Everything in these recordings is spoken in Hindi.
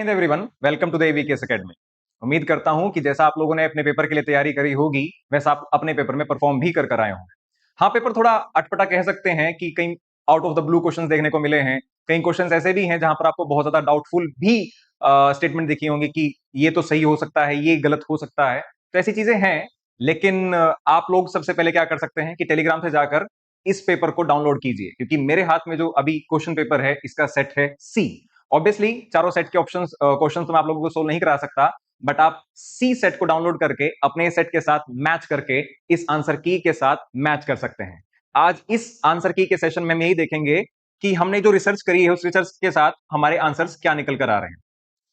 Again everyone, welcome to the AVKS academy. उम्मीद करता हूं कि जैसा आप लोगों ने अपने पेपर के लिए तैयारी करी होगी वैसा आप अपने पेपर में परफॉर्म भी कर आए होंगे। हाँ, पेपर थोड़ा अटपटा कह सकते हैं कि कहीं out of the blue questions देखने को मिले हैं। कई क्वेश्चंस ऐसे भी हैं जहां पर आपको बहुत ज्यादा डाउटफुल भी स्टेटमेंट दिखी होंगी कि ये तो सही हो सकता है, ये गलत हो सकता है। तो ऐसी चीजें हैं, लेकिन आप लोग सबसे पहले क्या कर सकते हैं कि टेलीग्राम से जाकर इस पेपर को डाउनलोड कीजिए, क्योंकि मेरे हाथ में जो अभी क्वेश्चन पेपर है इसका सेट है सी। ऑब्वियसली चारों सेट के ऑप्शंस क्वेश्चंस तो मैं आप लोगों को सोल्व नहीं करा सकता, बट आप सी सेट को डाउनलोड करके अपने सेट के साथ मैच करके इस आंसर की के साथ मैच कर सकते हैं। आज इस आंसर की के सेशन में हम यही देखेंगे कि हमने जो रिसर्च करी है उस रिसर्च के साथ हमारे आंसर्स क्या निकल कर आ रहे हैं।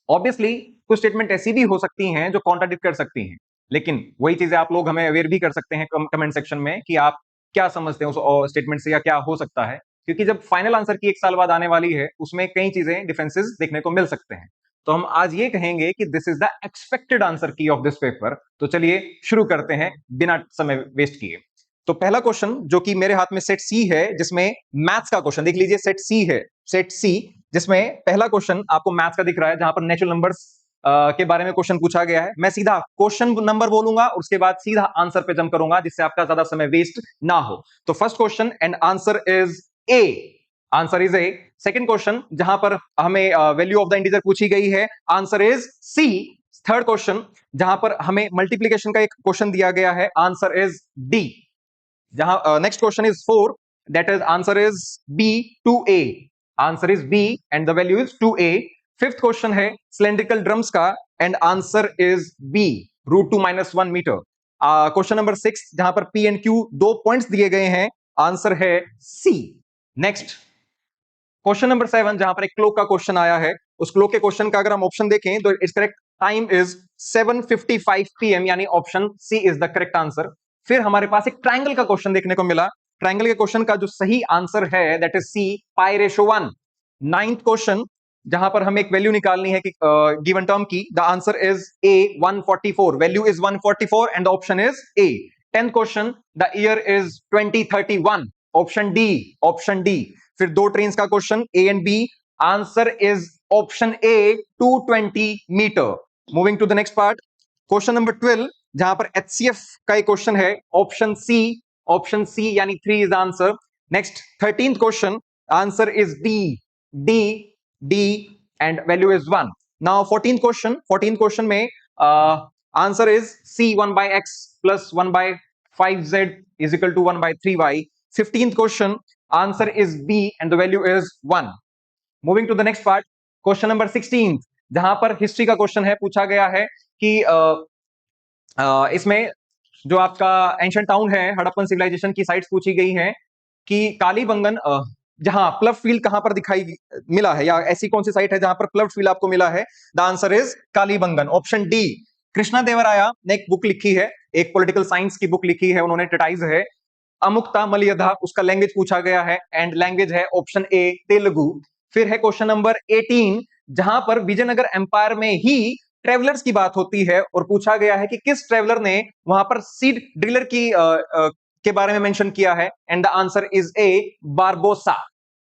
ऑब्वियसली कुछ स्टेटमेंट ऐसी भी हो सकती हैं जो कॉन्ट्राडिक्ट कर सकती हैं, लेकिन वही चीजें आप लोग हमें अवेयर भी कर सकते हैं कमेंट सेक्शन में कि आप क्या समझते हैं उस स्टेटमेंट से या क्या हो सकता है, क्योंकि जब फाइनल आंसर की एक साल बाद आने वाली है उसमें कई चीजें डिफरेंसेस देखने को मिल सकते हैं। तो हम आज ये कहेंगे कि this is the expected answer की ऑफ दिस पेपर। तो चलिए शुरू करते हैं बिना समय वेस्ट किए। तो पहला क्वेश्चन जो कि मेरे हाथ में सेट सी है, जिसमें मैथ्स का क्वेश्चन देख लीजिए, सेट सी है, सेट सी, जिसमें पहला क्वेश्चन आपको मैथ्स का दिख रहा है जहां पर नेचुरल नंबर्स के बारे में क्वेश्चन पूछा गया है। मैं सीधा क्वेश्चन नंबर बोलूंगा और उसके बाद सीधा आंसर पे जंप करूंगा जिससे आपका ज्यादा समय वेस्ट ना हो। तो first question and answer is A. Answer is A. Second question जहां पर हमें वैल्यू ऑफ द इंटीजर पूछी गई है, answer is C. Third question जहां पर हमें मल्टीप्लीकेशन का एक क्वेश्चन दिया गया है, आंसर इज डी। जहां next question is 4, that is answer is B, 2a। Answer is B and the value is 2a। Fifth question है सिलेंड्रिकल ड्रम्स का and answer is B, √2 - 1 metre. Question number 6 जहां पर पी एंड क्यू 2 पॉइंट्स दिए गए हैं, आंसर है सी। नेक्स्ट क्वेश्चन नंबर 7 जहां पर एक क्लॉक का क्वेश्चन आया है, उस क्लॉक के क्वेश्चन का अगर हम ऑप्शन देखें तो it's correct time is 7:55 PM, यानी option C is the correct answer. फिर हमारे पास एक ट्रायंगल का क्वेश्चन देखने को मिला। ट्रायंगल के क्वेश्चन का जो सही आंसर है that is C, π/1। Ninth question जहां पर हमें एक वैल्यू निकालनी है कि गिवन टर्म की, the answer is A, 144। Value is 144 and the option is A. 10th question, the year is 2031। Option D, option D. फिर दो ट्रेन्स का question A and B, answer is option A, 220 metre. Moving to the next part, question number 12 जहां पर एचसीएफ का एक क्वेश्चन है, ऑप्शन सी, ऑप्शन सी यानी 3 is answer. Next 13th question, answer is D, D, D and value is 1। Now 14th question, 14th question में answer is C, 1/x + 1/5z = 1/3y। 15th question, answer is B and the value is 1। Moving to the next part, question number 16 जहां पर हिस्ट्री का क्वेश्चन है, पूछा गया है कि इसमें जो आपका एंशिएंट टाउन है, हड़प्पन सिविलाइजेशन की साइट्स पूछी गई हैं कि कालीबंगन जहां प्लव फील्ड कहां पर दिखाई मिला है, या ऐसी कौन सी साइट है जहां पर प्लव फील्ड आपको मिला है। The answer is Kalibangan, option D. Krishna देवराया ने एक बुक लिखी है, एक पॉलिटिकल साइंस की बुक लिखी है उन्होंने, ट्रेटाइज है अमुक्ता मलयधा, उसका लैंग्वेज पूछा गया है एंड लैंग्वेज है ऑप्शन ए, तेलुगु। फिर है क्वेश्चन नंबर 18 जहां पर विजयनगर एम्पायर में ही ट्रेवलर्स की बात होती है और पूछा गया है कि किस ट्रेवलर ने वहां पर सीड ड्रिलर की के बारे में मेंशन किया है and the answer is A, Barbosa.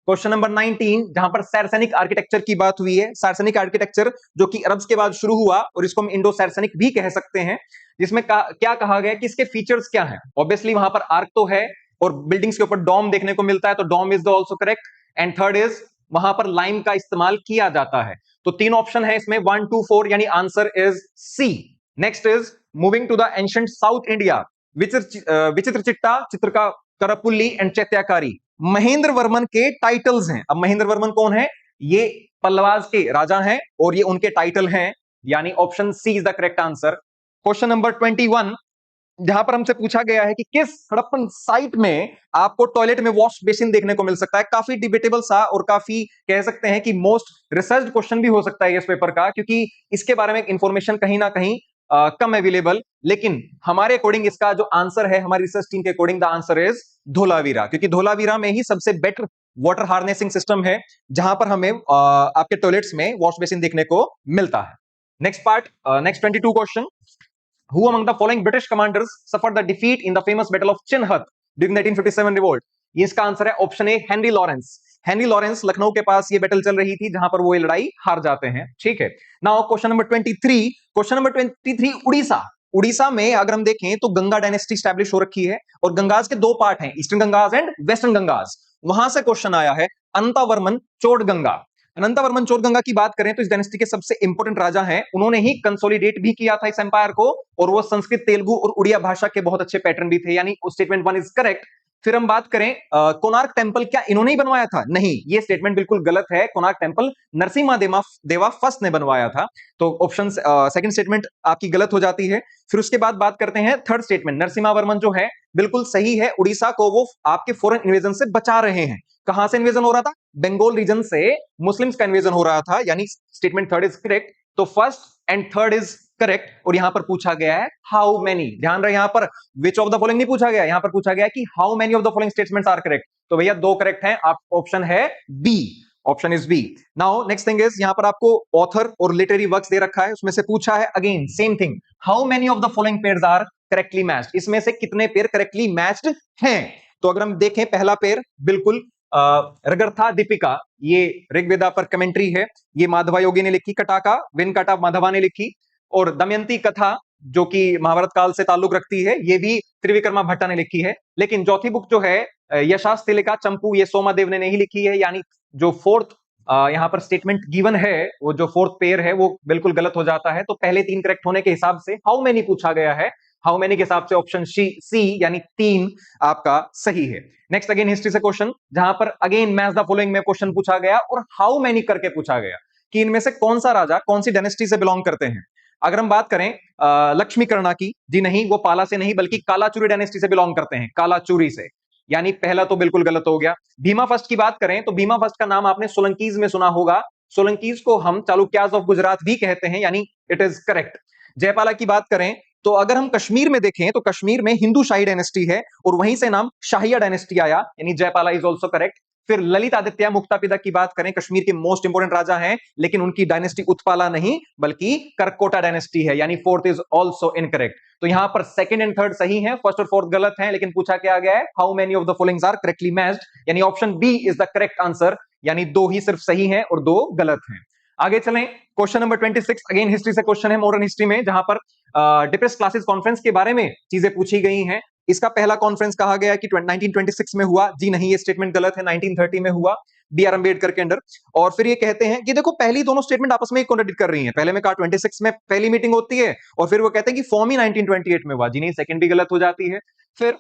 Question number 19 जहां पर सैरसनिक आर्किटेक्चर की बात हुई है, सैरसनिक आर्किटेक्चर जो कि अरब्स के बाद शुरू हुआ और इसको हम इंडो सैरसनिक भी कह सकते हैं, जिसमें क्या कहा गया कि इसके फीचर्स क्या हैं। ऑब्वियसली वहां पर आर्क तो है और बिल्डिंग्स के ऊपर डोम देखने को मिलता है, तो dome is the also correct. And third is वहां पर लाइम का इस्तेमाल किया जाता है। तो तीन ऑप्शन है इसमें, 1, 2, 4, यानी answer is C. Next is moving to the ancient South India, Vichitrachitta, Chitraka, Karapulli and Chaityakari Mahendra Varman के टाइटल्स हैं। अब महेंद्र वर्मन कौन है? ये पल्लवाज के राजा हैं और ये उनके टाइटल हैं, यानी option C is the correct answer. Question number 21 जहां पर हमसे पूछा गया है कि किस हड़प्पन साइट में आपको टॉयलेट में वॉश बेसिन देखने को मिल सकता है। काफी डिबेटेबल सा और काफी कह सकते हैं कि मोस्ट रिसर्च क्वेश्चन भी हो सकता है इस पेपर का, क्योंकि इसके बारे में इंफॉर्मेशन कहीं ना कहीं कम अवेलेबल, लेकिन हमारे अकॉर्डिंग इसका जो आंसर है, हमारी रिसर्च टीम के according the answer is Dholavira, क्योंकि धोलावीरा में ही सबसे बेटर वाटर हार्नेसिंग सिस्टम है जहां पर हमें आपके टॉयलेट्स में वॉश बेसिन देखने को मिलता है। Next part, next 22 question, Who among the following British commanders suffered the defeat in the famous Battle of Chinhut during the 1857 revolt? ये इसका आंसर है option A, Henry Lawrence. Henry Lawrence, Lucknow के पास ये बैटल चल रही थी जहां पर वो ये लड़ाई हार जाते हैं। ठीक है, now question number 23, question number 23, Orissa. Orissa में अगर हम देखें तो गंगा डायनेस्टी स्टैब्लिश हो रखी है और गंगाज के दो पार्ट हैं, ईस्टर्न गंगाज एंड वेस्टर्न गंगाज। वहां से क्वेश्चन आया है अनंतावर्मन चोड़गंगा। अनंतावर्मन चोड़गंगा की बात करें तो इस डायनेस्टी के सबसे इंपॉर्टेंट राजा हैं, उन्होंने ही कंसोलिडेट भी किया था इस एम्पायर को, और वो संस्कृत, तेलुगु और उड़िया भाषा के बहुत अच्छे पैटर्न भी थे, यानी स्टेटमेंट 1 इज करेक्ट। फिर हम बात करें कोणार्क टेंपल, क्या इन्होंने ही बनवाया था? नहीं, ये स्टेटमेंट बिल्कुल गलत है। कोणार्क टेंपल नरसिम्हा देवा फर्स्ट ने बनवाया था, तो ऑप्शन सेकंड स्टेटमेंट आपकी गलत हो जाती है। फिर उसके बाद बात करते हैं थर्ड स्टेटमेंट, नरसिम्हा वर्मन जो है बिल्कुल सही है, उड़ीसा को वो आपके फॉरेन इन्वेजन से बचा रहे हैं। कहां से इन्वेजन हो रहा था? बंगाल रीजन से मुस्लिम्स का इन्वेजन हो रहा था, यानी स्टेटमेंट थर्ड इज करेक्ट। तो first and third is correct. और यहां पर पूछा गया है हाउ मेनी, ध्यान रहे यहां पर विच ऑफ द फॉलोइंग नहीं पूछा गया, यहां पर पूछा गया कि how many of the following statements are correct. तो भैया दो करेक्ट हैं, आप ऑप्शन है B, option is B. Now next thing is, यहां पर आपको ऑथर और लिटरेरी वर्क्स दे रखा है, उसमें से पूछा है again same thing, how many of the following pairs are correctly matched, इसमें से कितने पेयर करेक्टली मैच्ड हैं? तो अगर हम देखें पहला पेयर बिल्कुल रगर्था दीपिका, ये ऋग्वेदा पर कमेंट्री है, ये माधवा योगी ने लिखी, कटाका वेनकटा माधवा ने लिखी, और दमयंती कथा जो कि महाभारत काल से ताल्लुक रखती है, ये भी त्रिविक्रमा भट्टा ने लिखी है। लेकिन चौथी बुक जो है यशास्तिलिका चंपू, ये सोमादेव ने नहीं लिखी है, यानी जो फोर्थ यहां पर स्टेटमेंट गिवन है, वो जो फोर्थ पेयर है वो बिल्कुल गलत हो जाता है। तो पहले तीन करेक्ट होने के हिसाब से हाउ मेनी पूछा गया है, हाउ मेनी के हिसाब से ऑप्शन सी यानी 3 आपका सही है। नेक्स्ट अगेन हिस्ट्री से क्वेश्चन, जहां पर अगेन मैच द फॉलोइंग में क्वेश्चन पूछा गया और हाउ मेनी करके पूछा गया कि इनमें से कौन सा राजा कौन सी डायनेस्टी से बिलोंग करते हैं। अगर हम बात करें लक्ष्मीकर्णा की, जी नहीं, वो पाला से नहीं बल्कि कालाचुरी डायनेस्टी से बिलोंग करते हैं, कालाचुरी से, यानी पहला तो बिल्कुल गलत हो गया। भीमा फर्स्ट की बात करें तो भीमा फर्स्ट का नाम आपने सोलंकीज में सुना होगा, सोलंकीज को हम चालुक्याज ऑफ गुजरात भी कहते हैं, यानी इट इज करेक्ट। जयपाला की बात करें तो अगर हम कश्मीर में देखें तो कश्मीर में हिंदू शाही डायनेस्टी है और वहीं से नाम शाहिया डायनेस्टी आया, यानी जयपाला इज ऑल्सो करेक्ट। फिर ललित आदित्य मुक्तापिता की बात करें, कश्मीर के मोस्ट इंपोर्टेंट राजा हैं, लेकिन उनकी डायनेस्टी उत्पाला नहीं बल्कि करकोटा डायनेस्टी है, यानी फोर्थ इज ऑल्सो इनकरेक्ट। तो यहां पर सेकंड एंड थर्ड सही है, फर्स्ट और फोर्थ गलत है, लेकिन पूछा क्या गया है how many of the following are correctly matched, यानी option B is the correct answer, यानी दो ही सिर्फ सही है और दो गलत हैं। आगे चलें, क्वेश्चन नंबर 26 अगेन हिस्ट्री से क्वेश्चन है, मॉडर्न हिस्ट्री में, जहां पर डिप्रेस्ड क्लासेस कॉन्फ्रेंस के बारे में चीजें पूछी गई हैं। इसका पहला कॉन्फ्रेंस कहा गया कि 1926 में हुआ, जी नहीं, ये स्टेटमेंट गलत है, 1930 में हुआ बी आर अम्बेडकर के अंडर। और फिर ये कहते हैं कि देखो पहली दोनों स्टेटमेंट आपस में कॉन्ट्रडिक्ट कर रही हैं, पहले में कहा 26 में पहली मीटिंग होती है और फिर वो कहते हैं कि फॉर्म ही 1928 में हुआ, जी नहीं, सेकंड भी गलत हो जाती है। फिर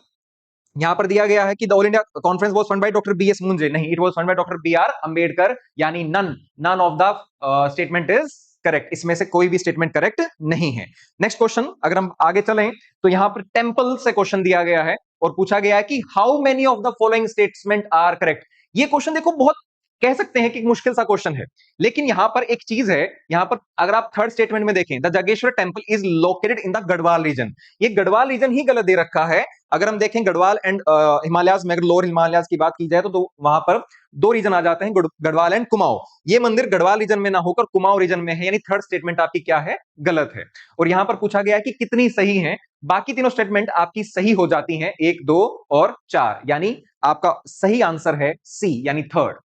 यहां पर दिया गया है कि the all India conference was fund by doctor B S Munje, नहीं, it was fund by doctor B R Ambedkar, यानी none of the statement is correct, इसमें से कोई भी स्टेटमेंट करेक्ट नहीं है। नेक्स्ट क्वेश्चन अगर हम आगे चलें तो यहां पर टेंपल से क्वेश्चन दिया गया है और पूछा गया है कि how many of the following statement are correct. ये क्वेश्चन देखो बहुत कह सकते हैं कि मुश्किल सा क्वेश्चन है, लेकिन यहां पर एक चीज है, यहां पर अगर आप थर्ड स्टेटमेंट में देखें, the Jageshwar temple is located in the Garhwal region, ये गढ़वाल रीजन ही गलत दे रखा है। अगर हम देखें गढ़वाल एंड हिमालयाज में, अगर लोअर हिमालयाज की बात की जाए तो वहां पर दो रीजन आ जाते हैं, गढ़वाल एंड कुमाऊं। ये मंदिर गढ़वाल रीजन में ना होकर कुमाऊं रीजन में है, यानी थर्ड स्टेटमेंट आपकी क्या है, गलत है। और यहां पर पूछा गया है कि कितनी सही है, बाकी तीनों स्टेटमेंट आपकी सही हो जाती हैं, 1, 2 और 4, यानी आपका सही आंसर है सी, यानी third.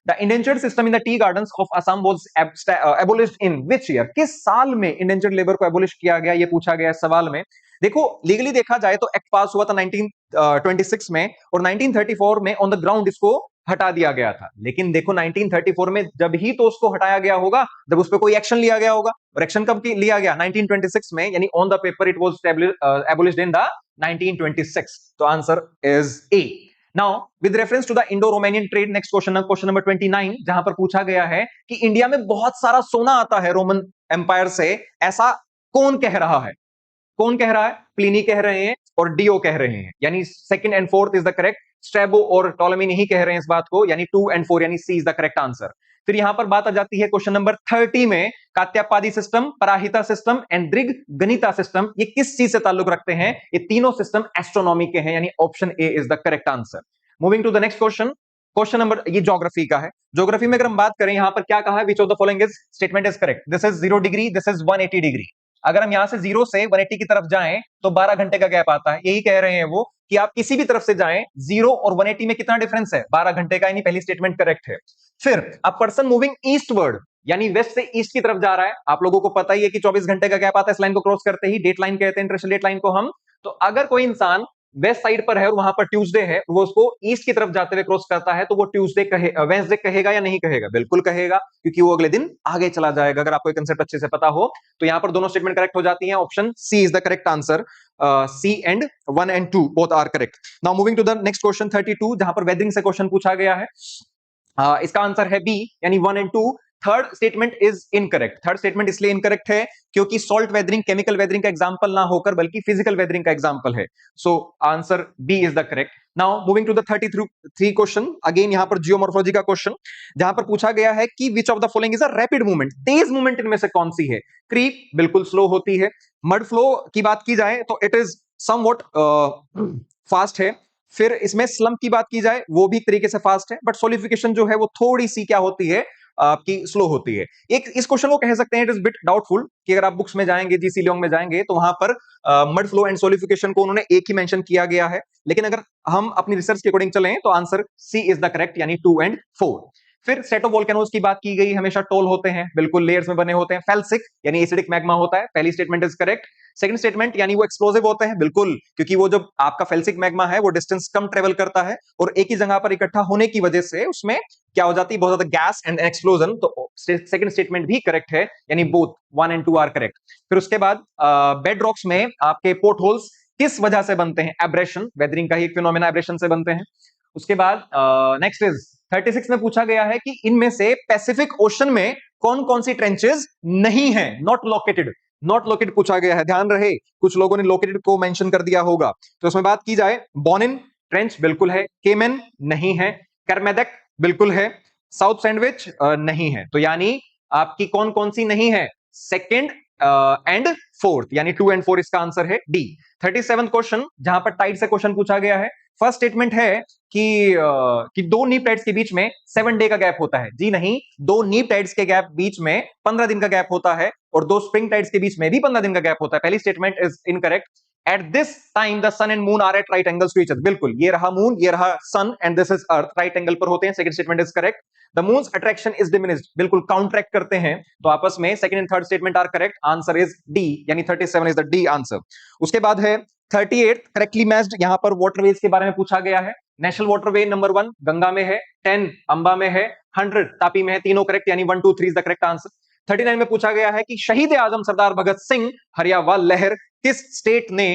The endangered system in the tea gardens of Assam was abolished in which year? किस साल में इंडेंजर्ड लेबर को एबोलिश किया गया, ये पूछा गया सवाल में। देखो लीगली देखा जाए तो एक्ट पास हुआ था 1926 में और 1934 में ऑन द ग्राउंड इसको हटा दिया गया था। लेकिन देखो 1934 में जब ही तो उसको हटाया गया होगा जब उस पर कोई एक्शन लिया गया होगा, और एक्शन कब लिया गया, 1926 में, यानी on the paper it was एबोलिश्ड in the 1926। तो answer is A. Now, with reference to the Indo-Romanian trade, next question number 29, जहां पर पूछा गया है कि इंडिया में बहुत सारा सोना आता है रोमन एम्पायर से, ऐसा कौन कह रहा है? कौन कह रहा है? प्लिनी कह रहे हैं और डियो कह रहे हैं, यानी second and fourth is the correct. Strabo और टॉलेमी नहीं कह रहे हैं इस बात को, यानी 2 and 4 यानी C is the correct answer. फिर यहां पर बात आ जाती है क्वेश्चन नंबर 30 में, कात्यापादी सिस्टम, पराहिता सिस्टम एंड दृग गणिता सिस्टम, ये किस चीज से ताल्लुक रखते हैं? ये तीनों सिस्टम एस्ट्रोनॉमी के हैं, यानी option A is the correct answer. Moving to the next question, question number, ये ज्योग्राफी का है। ज्योग्राफी में अगर हम बात करें, यहां पर क्या कहा है, विच of the following is statement is correct. This is 0 degree, this is 180 degree. अगर हम यहां से 0 से 180 की तरफ जाएं तो 12 घंटे का गैप आता है, यही कह रहे हैं वो कि आप किसी भी तरफ से जाएं, 0 और 180 में कितना डिफरेंस है, 12 घंटे का, यानी पहली स्टेटमेंट करेक्ट है। फिर अ पर्सन मूविंग ईस्टवर्ड, यानी वेस्ट से ईस्ट की तरफ जा रहा है। आप लोगों को पता ही है कि 24 घंटे का गैप आता है इस लाइन को क्रॉस करते ही, डेट लाइन कहते हैं, इंटरनेशनल डेट लाइन को हम। तो अगर कोई इंसान वेस्ट साइड पर है और वहां पर ट्यूसडे है, वो उसको ईस्ट की तरफ जाते हुए क्रॉस करता है, तो वो ट्यूसडे वेंसडे कहेगा या नहीं कहेगा? बिल्कुल कहेगा, क्योंकि वो अगले दिन आगे चला जाएगा। अगर आपको कंसेप्ट अच्छे से पता हो तो यहां पर दोनों स्टेटमेंट करेक्ट हो जाती हैं। Option C is the correct answer. C and 1 and 2 both are correct. Now moving to the next question 32, जहां पर वेदरिंग से क्वेश्चन पूछा गया है। इसका आंसर है बी, यानी 1 and 2। Third statement is incorrect. Third statement इसलिए इनकरेक्ट है क्योंकि सॉल्ट वेदरिंग केमिकल वेदरिंग का एग्जांपल ना होकर बल्कि फिजिकल वेदरिंग का एग्जांपल है। So answer B is the correct. Now moving to the 33 question, again यहां पर जियोमॉर्फोलॉजी का क्वेश्चन, जहां पर पूछा गया है कि which of the following is a rapid movement, Tej movement इनमें से कौन सी है? क्रीप बिल्कुल स्लो होती है। मड फ्लो की बात की जाए तो इट इज समवॉट फास्ट है। फिर इसमें स्लम्प की बात की जाए, वो भी एक तरीके से फास्ट है, बट सोलिडिफिकेशन जो है वो थोड़ी सी क्या होती है, आपकी स्लो होती है। एक इस क्वेश्चन को कह सकते हैं इट इज बिट डाउटफुल, कि अगर आप बुक्स में जाएंगे, जीसी लियोंग में जाएंगे, तो वहां पर मड फ्लो एंड सोलिडिफिकेशन को उन्होंने एक ही मेंशन किया गया है। लेकिन अगर हम अपनी रिसर्च के अकॉर्डिंग चलें तो answer C is the correct, यानी 2 एंड 4। फिर स्ट्रेटोवोल्केनोज की बात की गई, हमेशा टोल होते हैं, बिल्कुल लेयर्स में बने होते हैं। फेल्सिक यानी एसिडिक मैग्मा होता है, पहली statement is correct. Second statement यानी वो एक्सप्लोसिव होते हैं, बिल्कुल, क्योंकि वो जब आपका फेल्सिक मैग्मा है वो डिस्टेंस कम ट्रेवल करता है और एक ही जगह पर इकट्ठा होने की वजह से उसमें क्या हो जाती है, बहुत ज्यादा गैस एंड एक्सप्लोजन। तो सेकंड स्टेटमेंट भी करेक्ट है, यानी बोथ 1 एंड 2 आर करेक्ट। फिर उसके बाद बेड रॉक्स में आपके पोर्ट होल्स किस वजह से बनते हैं? एब्रेशन, वेदरिंग का ही एक फिनोमेना, एब्रेशन से बनते हैं। उसके बाद नेक्स्ट इज 36 में पूछा गया है कि इनमें से पैसिफिक ओशन में कौन कौन सी ट्रेंचेस नहीं है, नॉट लोकेटेड। नॉट लोकेटेड पूछा गया है, ध्यान रहे, कुछ लोगों ने लोकेटेड को मेंशन कर दिया होगा। तो उसमें बात की जाए, बोनिन ट्रेंच बिल्कुल है, केमेन नहीं है, करमेदक बिल्कुल है, साउथ सैंडविच नहीं है। तो यानी आपकी कौन कौन सी नहीं है? सेकेंड एंड फोर्थ, यानी 2 एंड 4 इसका आंसर है डी। 37 क्वेश्चन, जहां पर टाइड से क्वेश्चन पूछा गया है। फर्स्ट स्टेटमेंट है कि दो नीप टाइड्स के बीच में 7 डे का गैप होता है। जी नहीं, दो नीप टाइड्स के गैप बीच में 15 दिन का गैप होता है और दो स्प्रिंग टाइड्स के बीच में भी 15 दिन का गैप होता है। पहली statement is incorrect. At this time the sun and moon are at right angles to each other, बिल्कुल, ये रहा मून, ये रहा sun and this is earth, right angle पर होते हैं। Second statement is correct. The moon's attraction is diminished, बिल्कुल काउंटरैक्ट करते हैं, तो आपस में second and third statement are correct. Answer is D, यानी 37 इज द डी आंसर। उसके बाद है 38 करेक्टली मैच्ड, यहां पर वाटरवेज के बारे में पूछा गया है। नेशनल वाटरवे नंबर 1 गंगा में है, 10 अंबा में है, 100 तापी में है, तीनों करेक्ट, यानी 1 2 3 इज द करेक्ट आंसर। 39 में पूछा गया है कि शहीद आजम सरदार भगत सिंह हरियावाल लहर किस स्टेट ने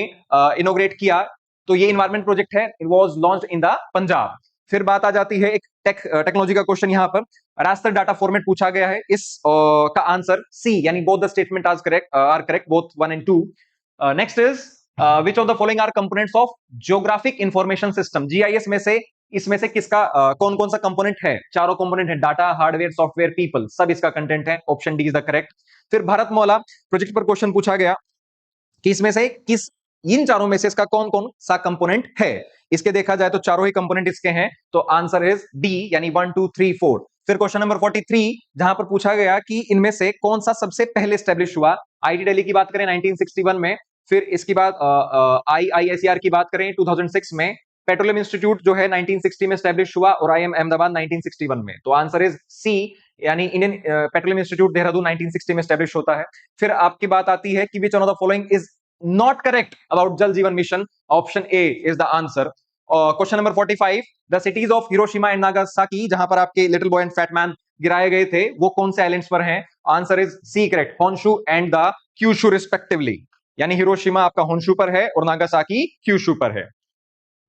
इनोग्रेट किया? तो ये इन्वायरमेंट प्रोजेक्ट है, it was launched in the Punjab. फिर बात आ जाती है एक टेक्नोलॉजी का क्वेश्चन, यहां पर रास्टर डाटा फॉर्मेट पूछा गया है, इस का आंसर सी, यानी both the statement are correct, both 1 and 2। Next is which of the following are components of geographic information system, GIS में से इसमें से किसका कौन कौन सा कंपोनेंट है? चारों कंपोनेंट है, डाटा, हार्डवेयर, सॉफ्टवेयर, पीपल, सब इसका कंटेंट है। Option D is the correct. फिर भारत मौला प्रोजेक्ट पर क्वेश्चन पूछा गया कि इसमें से किस, इन चारों में से इसका कौन कौन सा कंपोनेंट है? इसके देखा जाए तो चारों ही कंपोनेंट इसके हैं, तो आंसर इज डी, यानी 1 2 3 4। फिर क्वेश्चन नंबर 43, जहां पर पूछा गया कि इनमें से कौन सा सबसे पहले स्टैब्लिश हुआ? आईटी दिल्ली की बात करें 1961 में, फिर इसके बाद आईआईएसईआर की बात करें 2006 में, पेट्रोलियम इंस्टीट्यूट जो है 1960 में स्टैब्लिश हुआ और आईएम अहमदाबाद 1961 में। तो आंसर इज सी, यानी इंडियन पेट्रोलियम इंस्टीट्यूट देहरादून 1960 में स्टैब्लिश होता है। फिर आपकी बात आती है कि which one of the following is not correct about Jal Jeevan mission? Option A is the answer. Question number 45, the cities of Hiroshima and Nagasaki, जहां पर आपके little boy and fat man गिराए गए थे, वो कौन से आइलैंड्स पर हैं? Answer is C correct, Honshu and the Kyushu respectively, यानी हिरोशिमा आपका होन्शु पर है और नागासाकी क्यूशु पर है।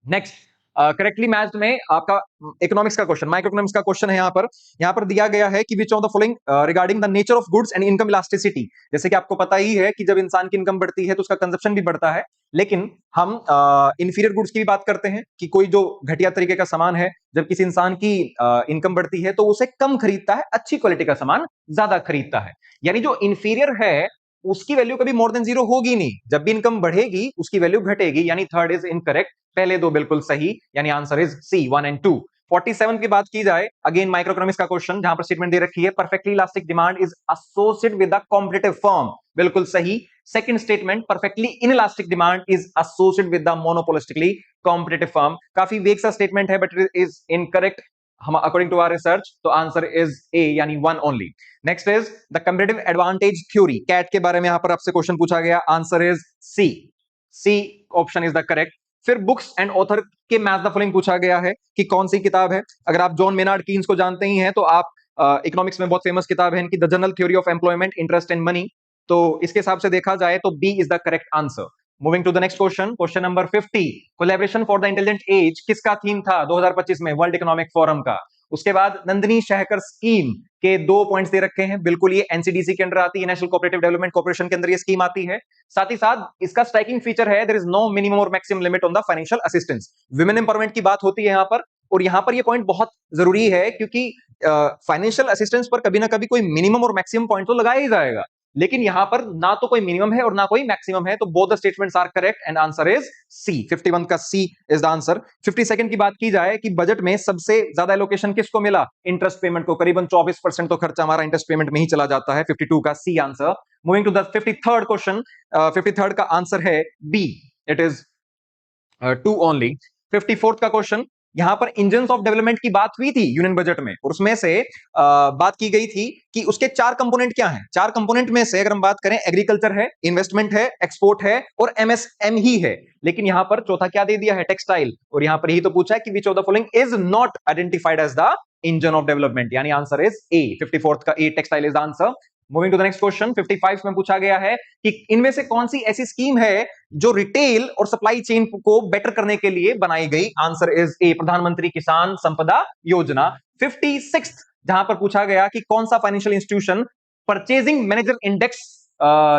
नेक्स्ट करेक्टली मैच्ड में आपका इकोनॉमिक्स का क्वेश्चन, माइक्रो इकोनॉमिक्स का क्वेश्चन है। यहां पर दिया गया है कि which of the following regarding the nature of goods and income elasticity. जैसे कि आपको पता ही है कि जब इंसान की इनकम बढ़ती है तो उसका कंजप्शन भी बढ़ता है, लेकिन हम इंफीरियर गुड्स की भी बात करते हैं कि कोई जो घटिया तरीके का सामान है, जब किसी इंसान की इनकम बढ़ती है तो उसे कम खरीदता है, अच्छी क्वालिटी का सामान ज्यादा खरीदता है। यानी जो इंफीरियर है उसकी वैल्यू कभी मोर देन जीरो होगी नहीं, जब भी इनकम बढ़ेगी उसकी वैल्यू घटेगी, यानी थर्ड इज इनकरेक्ट। पहले दो बिल्कुल सही, यानी आंसर इज सी 1 एंड 2। 47 की बात की जाए, अगेन माइक्रो इकोनॉमिक्स का क्वेश्चन, जहां पर स्टेटमेंट दे रखी है perfectly elastic demand is associated with the competitive firm. बिल्कुल सही। Second statement, perfectly inelastic demand is associated with the monopolistically competitive firm. काफी वेग सा स्टेटमेंट है, बट इट इज इनकरेक्ट हम अकॉर्डिंग टू आवर रिसर्च। तो आंसर इज ए, यानी one only. Next is the comparative advantage theory, कैट के बारे में यहां पर आपसे क्वेश्चन पूछा गया। Answer is C, C option is the correct. फिर बुक्स एंड ऑथर के मैच द फॉलोइंग पूछा गया है कि कौन सी किताब है। अगर आप जॉन मेनार्ड कीन्स को जानते ही हैं तो आप इकोनॉमिक्स में बहुत फेमस किताब है इनकी, the general theory of employment, interest and money. तो इसके हिसाब से देखा जाए तो B is the correct answer. Moving to the next question, question number 50, collaboration for the intelligent age किसका थीम था 2025 में वर्ल्ड इकोनॉमिक फोरम का। उसके बाद नंदिनी शहकर स्कीम के 2 पॉइंट्स दे रखे हैं, बिल्कुल ये एनसीडीसी के अंदर आती है, नेशनल कोऑपरेटिव डेवलपमेंट कॉर्पोरेशन के अंदर ये स्कीम आती है। साथ ही साथ इसका स्ट्राइकिंग फीचर है, देयर इज नो मिनिमम और maximum limit on the financial assistance. Women empowerment की बात होती है यहां पर, और यहां पर ये पॉइंट बहुत जरूरी है क्योंकि फाइनेंशियल असिस्टेंस पर कभी ना कभी कोई मिनिमम और मैक्सिमम पॉइंट तो लगाया ही जाएगा, लेकिन यहां पर ना तो कोई मिनिमम है और ना कोई मैक्सिमम है। तो both the statements are correct and answer is C. 51 का सी इज द आंसर। 52 की बात की जाए कि बजट में सबसे ज्यादा एलोकेशन किसको मिला, इंटरेस्ट पेमेंट को। करीबन 24% तो खर्चा हमारा इंटरेस्ट पेमेंट में ही चला जाता है। 52 का C answer. Moving to the 53rd question, 53rd का आंसर है B, it is 2 only. 54th का क्वेश्चन, यहां पर इंजन्स ऑफ डेवलपमेंट की बात हुई थी यूनियन बजट में, और उसमें से बात की गई थी कि उसके 4 कंपोनेंट क्या हैं। 4 कंपोनेंट में से अगर हम बात करें, एग्रीकल्चर है, इन्वेस्टमेंट है, एक्सपोर्ट है और एमएसएम ही है। लेकिन यहां पर चौथा क्या दे दिया है, टेक्सटाइल। और यहां पर ही तो पूछा है कि which of the following is not identified as the engine of development, यानी आंसर इज ए। 54th का A, textile is answer. Moving to the next question, 55 में पूछा गया है कि इनमें से कौन सी ऐसी स्कीम है जो रिटेल और सप्लाई चेन को बेटर करने के लिए बनाई गई। आंसर इज ए, प्रधानमंत्री किसान संपदा योजना। 56 जहां पर पूछा गया कि कौन सा financial institution purchasing manager index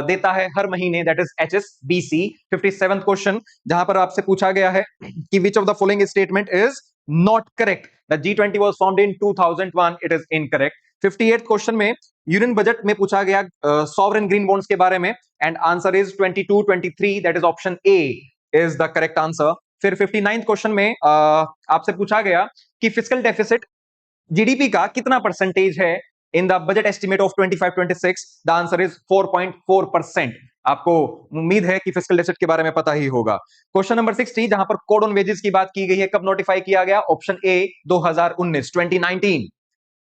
देता है हर महीने, that is HSBC। 57th question, जहां पर आपसे पूछा गया है कि which of the following statement is not correct, the G20 was formed in 2001, it is incorrect. 58th question में यूनियन बजट में पूछा गया सॉवरेन ग्रीन बॉन्ड्स के बारे में, and answer is 22, 23, that is option A is the correct answer. फिर 59th क्वेश्चन में आपसे पूछा गया कि फिस्कल डेफिसिट जीडीपी का कितना परसेंटेज है in the budget estimate of 25-26, the answer is 4.4%। आपको उम्मीद है कि फिस्कल डेफिसिट के बारे में पता ही होगा। क्वेश्चन नंबर 60, जहां पर कोड ऑन वेजेस की बात की गई है, कब नोटिफाई किया गया, ऑप्शन ए 2019, 2019।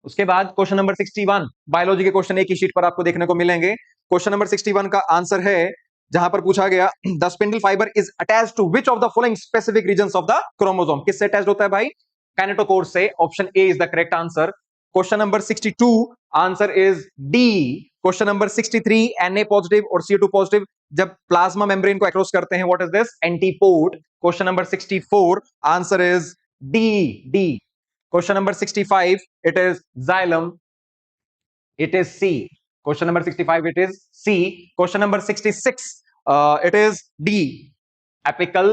उसके बाद क्वेश्चन नंबर 61, बायोलॉजी के क्वेश्चन एक ही शीट पर आपको देखने को मिलेंगे। क्वेश्चन नंबर 61 का आंसर है, जहां पर पूछा गया the spindle fibre is attached to which of the following specific regions of the chromosome, किससे अटैच्ड होता है भाई, काइनेटोकोर से। Option A is the correct answer. Question number 62, answer is D. Question number 63, Na positive और CO2 पॉजिटिव जब प्लाज्मा मेम्ब्रेन को अक्रॉस करते हैं, what is this, antipode. Question number 64, answer is D. Question number 65, it is xylem. It is C. Question number 65, it is C. Question number 66, it is D. Apical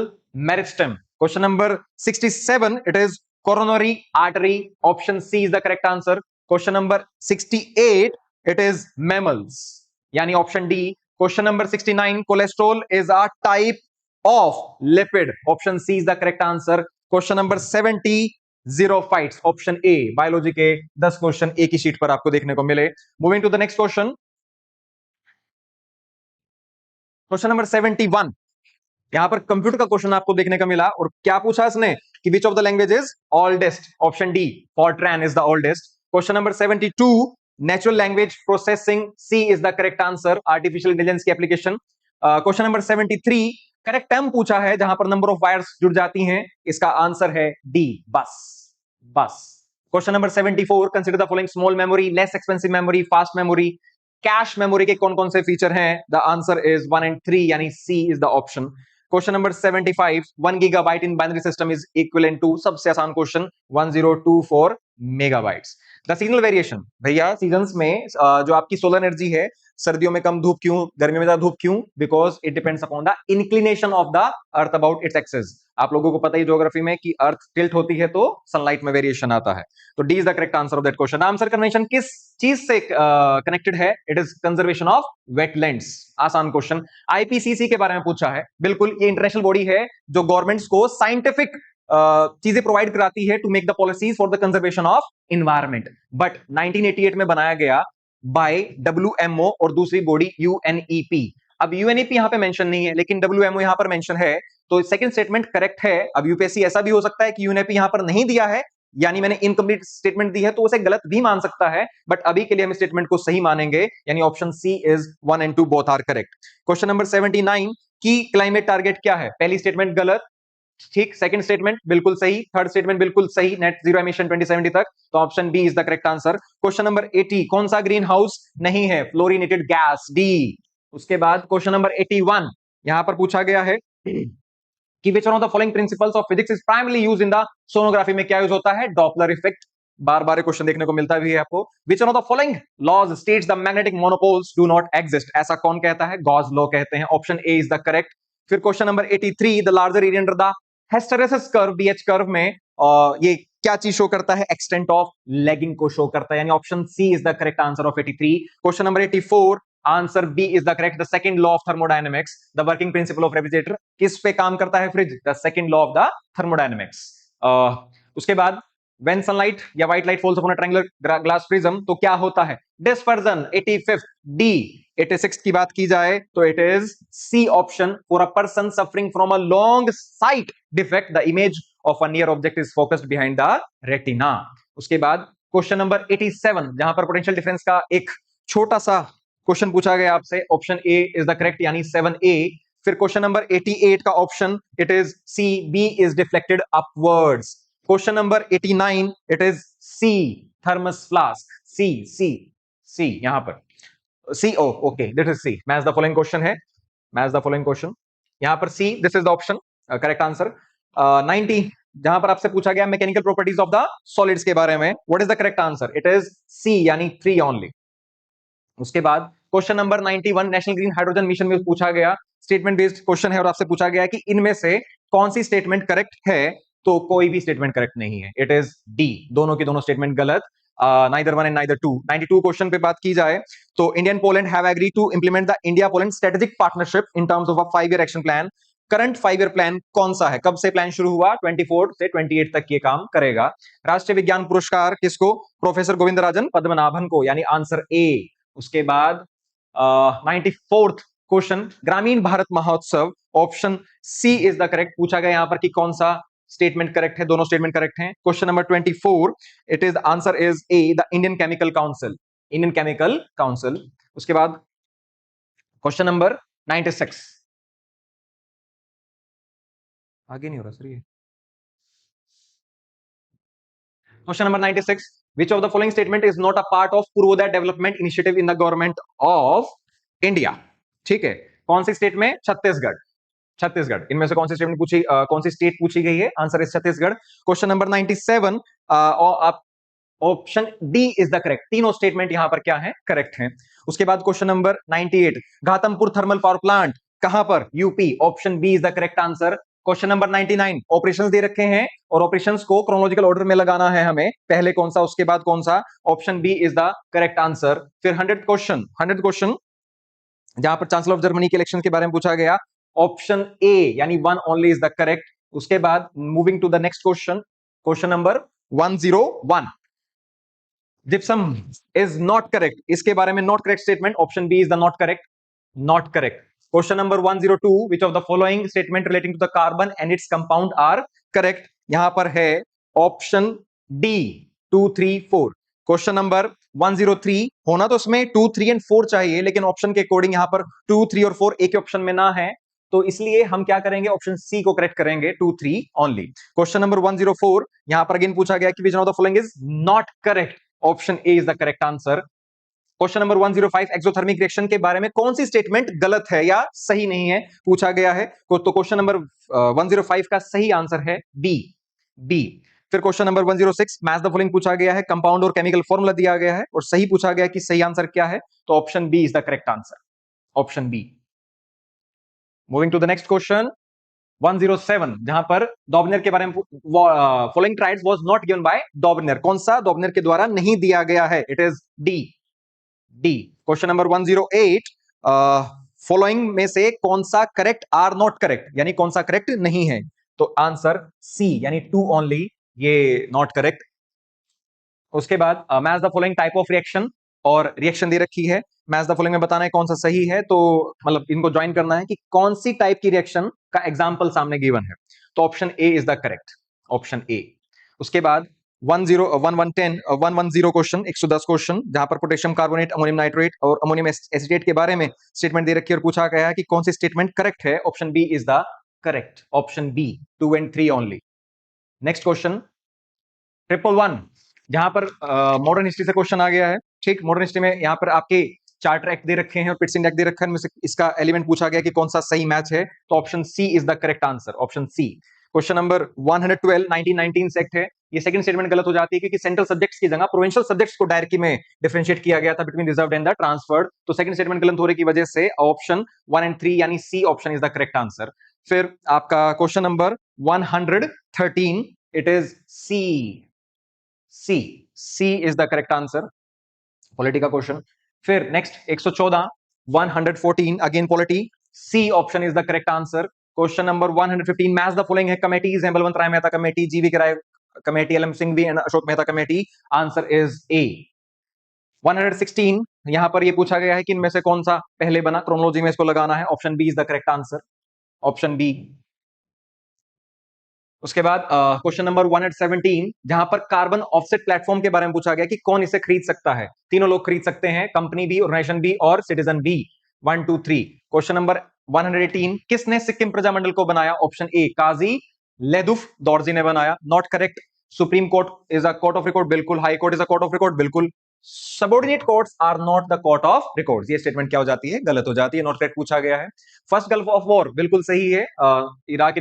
meristem. Question number 67, it is coronary artery. Option C is the correct answer. Question number 68, it is mammals. Yani option D. Question number 69, cholesterol is a type of lipid. Option C is the correct answer. Question number 70, xerophytes. Option A, biology के 10 क्वेश्चन एक ही शीट पर आपको देखने को मिले। Moving to the next question, question number 71, यहां पर कंप्यूटर का क्वेश्चन आपको देखने का मिला, और क्या पूछा इसने कि which of the language is oldest. Option D, Fortran is the oldest. Question number 72, natural language processing, C is the correct answer, artificial intelligence की application. Question number 73, correct term पूछा है जहां पर नंबर ऑफ वायर्स जुड़ जाती हैं, इसका आंसर है डी, बस। Question number 74, consider the following small memory, less expensive memory, fast memory, cache memory के कौन कौन से फीचर हैं, द आंसर इज 1 and 3, यानी C is the option. Question number 75, 1 gigabyte in binary system is equivalent to, सबसे आसान question, 1024 megabytes. The seasonal variation, भैया सीजन्स में जो आपकी सोलर एनर्जी है, सर्दियों में कम धूप क्यों, गर्मियों में ज्यादा धूप क्यों, because it depends upon the inclination of the earth about its axis. आप लोगों को पता ही ज्योग्राफी में कि अर्थ टिल्ट होती है तो सनलाइट में वेरिएशन आता है। तो D is the correct answer of that question. Answer convention किस चीज से कनेक्टेड है, it is conservation of wetlands. आसान क्वेश्चन। आईपीसीसी के बारे में पूछा है, बिल्कुल ये इंटरनेशनल बॉडी है जो गवर्नमेंट्स को साइंटिफिक चीजें प्रोवाइड कराती है to make the policies for the conservation of environment, but 1988 में बनाया गया बाय डब्ल्यूएमओ और दूसरी बॉडी यूएनईपी। अब यूएनईपी यहां पे मेंशन नहीं है, लेकिन डब्ल्यूएमओ यहां पर मेंशन है, तो सेकंड स्टेटमेंट करेक्ट है। अब यूपीएससी ऐसा भी हो सकता है कि यूएनईपी यहां पर नहीं दिया है, यानी मैंने इनकम्प्लीट स्टेटमेंट दी है, तो उसे गलत भी मान सकता है, बट अभी के लिए हम स्टेटमेंट को सही मानेंगे, यानी option C is 1 and 2 both are correct. Question number 79 की क्लाइमेट टारगेट क्या है? पहली स्टेटमेंट गलत, ठीक। सेकंड स्टेटमेंट बिल्कुल सही, थर्ड स्टेटमेंट बिल्कुल सही, नेट जीरो एमिशन 2070 तक, तो option B is the correct answer. Question number 80 कौन सा ग्रीन हाउस नहीं है? Fluorinated gas, D. उसके बाद क्वेश्चन नंबर 81 यहां पर पूछा गया है कि which one of the following principles of physics is primarily used in the sonography में क्या यूज होता है? Doppler effect. बार बार क्वेश्चन देखने को मिलता भी है आपको। Which one of the following laws states the magnetic monopoles do not exist? ऐसा कौन कहता है? गॉस लॉ कहते हैं। Option A is the correct. फिर question number 83 the larger area under the hysteresis curve, BH curve में ये क्या चीज शो करता है? एक्सटेंट ऑफ लेगिंग को शो करता है, यानी option C is the correct answer of 83। Question number 84 answer B is the correct. The second law of thermodynamics, the working principle of refrigerator, किस पे काम करता है fridge? The second law of the thermodynamics. उसके बाद व्हेन सनलाइट या white light falls upon a triangular glass prism तो क्या होता है? डिस्पर्जन। 85 डी। 86 की बात की जाए तो it is C option. For a person suffering from a long sight defect the image of a near object is focused behind the retina. उसके बाद क्वेश्चन नंबर 87 जहां पर पोटेंशियल डिफरेंस का एक छोटा सा क्वेश्चन पूछा गया आपसे, option A is the correct, यानी 7A। फिर क्वेश्चन नंबर 88 का option it is C, B is deflected upwards. Question number 89 it is C, thermos flask, C C C यहां पर C, oh okay, this is C. Match the following question है, मैच द फॉलोइंग क्वेश्चन, यहां पर C, this is the option correct answer. 90 जहां पर आपसे पूछा गया mechanical properties of the solids के बारे में, what is the correct answer? It is C, यानी 3 ओनली। उसके बाद question number 91 national green hydrogen mission में पूछा गया स्टेटमेंट बेस्ड क्वेश्चन है, और आपसे पूछा गया कि इनमें से कौन सी स्टेटमेंट करेक्ट है? तो कोई भी स्टेटमेंट करेक्ट नहीं है, इट इज डी, दोनों की दोनों स्टेटमेंट गलत, neither one and neither two. 92 question पे बात की जाए तो Indian Poland have agreed to implement the India Poland strategic partnership in terms of a 5 year action plan. Current 5 year plan कौन सा है? कब से प्लान शुरू हुआ? 24 से 28 तक ये काम करेगा। राष्ट्रीय विज्ञान पुरस्कार किसको? प्रोफेसर गोविंदराजन पद्मनाभन को, यानी आंसर ए। उसके बाद 94th question Grameen Bharat Mahotsav, option C is the correct. पूछा गया यहां पर कि कौन सा स्टेटमेंट करेक्ट है? दोनों स्टेटमेंट करेक्ट हैं। Question number 24 it is answer is A, the Indian chemical council, Indian chemical council. उसके बाद क्वेश्चन नंबर 96, आगे नहीं हो रहा सर ये। Question number 96 which of the following statement is not a part of Purvodaya development initiative in the government of India? ठीक है, कौन सी स्टेट में? छत्तीसगढ़, छत्तीसगढ़। इनमें से कौन सी स्टेटमेंट पूछी, कौन सी स्टेट पूछी गई है? Answer is Chhattisgarh. Question number 97 option D is the correct, तीनों स्टेटमेंट यहां पर क्या है? करेक्ट हैं। उसके बाद question number 98 Ghatampur thermal power plant कहां पर? UP, option B is the correct answer. Question number 99 operations दे रखे हैं और ऑपरेशंस को क्रोनोलॉजिकल ऑर्डर में लगाना है हमें, पहले कौन सा उसके बाद कौन सा? Option B is the correct answer. फिर 100 क्वेश्चन जहां पर चांसलर ऑफ जर्मनी के इलेक्शन के बारे में पूछा गया, ऑप्शन ए यानी 1 ओनली इज द करेक्ट। उसके बाद moving to the next question, question number 101 gypsum is not correct, इसके बारे में not correct statement, option B is the not correct, not correct. Question number 102 which of the following statement relating to the carbon and its compound are correct? यहां पर है ऑप्शन डी 2, 3, 4। क्वेश्चन नंबर 103 होना तो उसमें 2, 3 एंड 4 चाहिए, लेकिन ऑप्शन के अकॉर्डिंग यहां पर 2, 3 और 4 एक ही ऑप्शन में ना है, तो इसलिए हम क्या करेंगे? ऑप्शन सी को करेक्ट करेंगे, 2, 3 ओनली। क्वेश्चन नंबर 104 यहां पर अगेन पूछा गया कि which of the following is not correct? Option A is the correct answer. Question number 105 exothermic reaction के बारे में कौन सी स्टेटमेंट गलत है या सही नहीं है पूछा गया है, तो क्वेश्चन नंबर 105 का सही आंसर है बी, बी। फिर question number 106 match the following पूछा गया है, कंपाउंड और केमिकल फॉर्मूला दिया गया है और सही पूछा गया कि सही आंसर क्या है, तो option B is the correct answer, option B. Moving to the next question 107 जहां पर डॉबनर के बारे में following triads was not given by Dobner, कौन सा डॉबनर के द्वारा नहीं दिया गया है? It is D, D. Question number 108 following में से कौन सा करेक्ट आर नॉट करेक्ट, यानी कौन सा करेक्ट नहीं है? तो आंसर सी यानी 2 ओनली, ये नॉट करेक्ट। उसके बाद match the following type of reaction, और रिएक्शन दे रखी है, मैच द फॉलोइंग में बताना है कौन सा सही है, तो मतलब इनको ज्वाइन करना है कि कौन सी टाइप की रिएक्शन का एग्जांपल सामने गिवन है। तो option A is the correct, option A. उसके बाद 110 क्वेश्चन, 110 क्वेश्चन, जहां पर पोटेशियम कार्बोनेट, अमोनियम नाइट्रेट और अमोनियम एसिटेट के बारे में स्टेटमेंट दे रखी है और पूछा गया है कि कौन सी स्टेटमेंट करेक्ट है। Option B is the correct, option B, 2 and 3 only. Next question 111, जहां पर मॉडर्न हिस्ट्री से क्वेश्चन आ गया है। ठीक, मॉडर्न हिस्ट्री में यहाँ पर आपके चार्टर एक्ट दे रखे हैं और पिट्स इंडेक्स दे रखा है, इनमें से इसका एलिमेंट पूछा गया कि कौन सा सही मैच है, तो option C is the correct answer, option C. Question number 112, 1919 से एक्ट है, ये सेकंड स्टेटमेंट गलत हो जाती है क्योंकि सेंट्रल सब्जेक्ट्स की जगह प्रोविंशियल सब्जेक्ट्स को डायरेक्टली में डिफरेंशिएट किया गया था between reserved and the transferred, तो सेकंड स्टेटमेंट गलत होने की वजह से ऑप्शन 1 and 3 यानी C option is the correct answer. फिर आपका question number 113, it is C, C, C is the correct answer, polity का क्वेश्चन। फिर next 114, 114 again polity, C option is the correct answer. Question number 115, match the following है, कमेटीज हैं, Balwant Rai Mehta committee, G V Rai committee, L M Singhvi and Ashok Mehta committee, answer is A. 116, यहां पर ये पूछा गया है कि इनमें से कौन सा पहले बना, क्रोनोलॉजी में इसको लगाना है, option B is the correct answer, option B. उसके बाद क्वेश्चन नंबर 117, जहां पर कार्बन ऑफसेट प्लेटफॉर्म के बारे में पूछा गया कि कौन इसे खरीद सकता है, तीनों लोग खरीद सकते हैं, कंपनी भी, ऑर्गेनाइजेशन भी और सिटीजन भी। 1 2 3। क्वेश्चन नंबर 118, किसने सिक्किम प्रजामंडल को बनाया, ऑप्शन ए काजी लेदुफ दौरजी ने बनाया, not correct. Supreme court is a court of record, बिल्कुल। High court is a court of record, बिल्कुल। Subordinate courts are not the court of records, ये स्टेटमेंट क्या हो जाती है, गलत हो जाती है, नॉट करेक्ट पूछा गया है। फर्स्ट गल्फ ऑफ वॉर, बिल्कुल सही है, इराक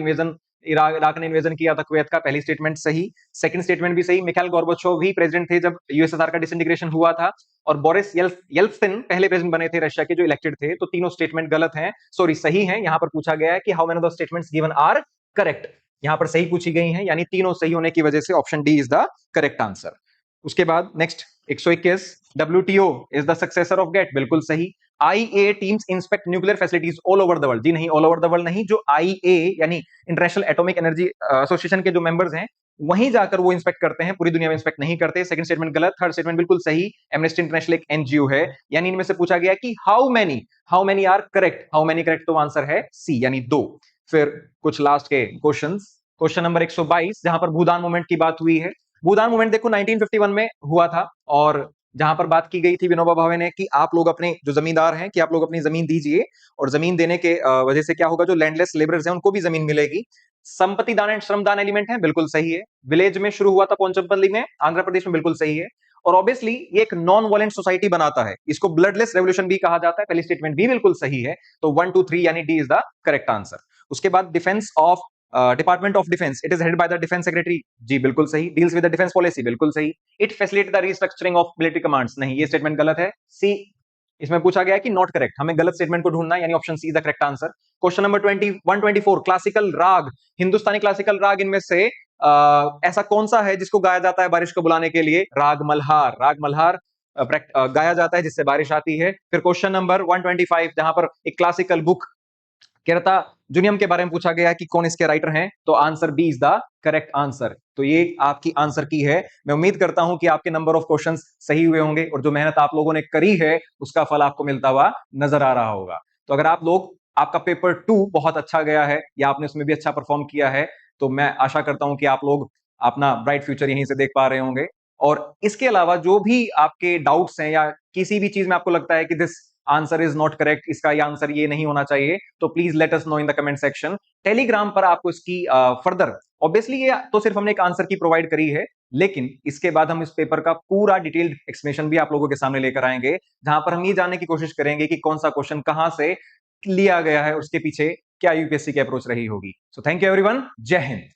ने इन्वेजन किया था कुवैत का, पहली स्टेटमेंट सही। सेकंड स्टेटमेंट भी सही, मिखाइल गोर्बाचोव भी प्रेसिडेंट थे जब यूएसएसआर का डिसइंटीग्रेशन हुआ था, और बोरिस येल्त्सिन पहले प्रेसिडेंट बने थे रशिया के जो इलेक्टेड थे, तो तीनों स्टेटमेंट गलत हैं, सॉरी सही हैं। यहां पर पूछा गया है कि how many of the statements given are correct, यहां पर सही पूछी गई हैं, यानी तीनों सही होने की वजह से option D is the correct answer. उसके बाद next 121, WTO is the successor of GATT, बिल्कुल सही। I A teams inspect nuclear facilities all over the world, जी नहीं, ऑल ओवर द वर्ल्ड नहीं, जो आईए यानी इंटरनेशनल एटॉमिक एनर्जी एसोसिएशन के जो मेंबर्स हैं वहीं जाकर वो इंस्पेक्ट करते हैं, पूरी दुनिया में इंस्पेक्ट नहीं करते। सेकंड स्टेटमेंट गलत, थर्ड स्टेटमेंट बिल्कुल सही, एमनेस्टी इंटरनेशनल एक एनजीओ है, यानी इनमें से पूछा गया कि how many are correct, how many correct, तो आंसर है सी यानी 2। फिर कुछ लास्ट के क्वेश्चंस, क्वेश्चन नंबर 122, जहां पर भूदान मूवमेंट की बात हुई है। भूदान मूवमेंट देखो 1951 में हुआ था, और जहां पर बात की गई थी विनोबा भावे ने कि आप लोग अपने जो जमींदार हैं कि आप लोग अपनी जमीन दीजिए, और जमीन देने के वजह से क्या होगा, जो लैंडलेस लेबरर्स हैं उनको भी जमीन मिलेगी। संपत्ति दान एंड श्रमदान एलिमेंट है, बिल्कुल सही है। विलेज में शुरू हुआ था पोंचमपल्ली में, आंध्र प्रदेश में, बिल्कुल सही है। और ऑब्वियसली ये एक नॉन वायलेंट सोसाइटी बनाता है, इसको ब्लडलेस रेवोल्यूशन भी कहा जाता है, पहली स्टेटमेंट भी बिल्कुल सही है, तो 1 2 3 यानी D is the correct answer. उसके बाद defence of department of defence, it is headed by the defence secretary, जी बिल्कुल सही। Deals with the defence policy, बिल्कुल सही। It facilitate the restructuring of military commands, नहीं, ये स्टेटमेंट गलत है, सी। इसमें पूछा गया है कि नॉट करेक्ट, हमें गलत स्टेटमेंट को ढूंढना है, यानी option C is the correct answer. Question number 124, classical raga, Hindustani classical राग, इनमें से ऐसा कौन सा है जिसको गाया जाता है बारिश को बुलाने के लिए, राग मल्हार, राग मल्हार गाया जाता है जिससे बारिश आती है। फिर क्वेश्चन नंबर 125, जहां पर एक क्लासिकल बुक केरता जुनियम के बारे में पूछा गया कि कौन इसके राइटर हैं, तो answer B is the correct answer. तो ये आपकी आंसर की है। मैं उम्मीद करता हूं कि आपके नंबर ऑफ क्वेश्चंस सही हुए होंगे, और जो मेहनत आप लोगों ने करी है उसका फल आपको मिलता हुआ नजर आ रहा होगा। तो अगर आप लोग, आपका पेपर 2 बहुत अच्छा गया है या आपने उसमें भी अच्छा परफॉर्म किया है, तो मैं आशा करता हूं कि आप लोग अपना ब्राइट फ्यूचर यहीं से देख पा रहे होंगे। और इसके अलावा जो भी आपके डाउट्स हैं या किसी भी चीज में आपको लगता है कि this answer is not correct, इसका ये आंसर ये नहीं होना चाहिए, तो please let us know in the comment section. Telegram पर आपको इसकी फर्दर, ऑब्वियसली ये तो सिर्फ हमने एक आंसर की प्रोवाइड करी है, लेकिन इसके बाद हम इस पेपर का पूरा डिटेल्ड एक्सप्लेनेशन भी आप लोगों के सामने लेकर आएंगे, जहां पर हम ये जानने की कोशिश करेंगे कि कौन सा क्वेश्चन कहां से लिया गया है, उसके पीछे क्या यूपीएससी की अप्रोच रही होगी। सो थैंक यू एवरीवन, जय हिंद।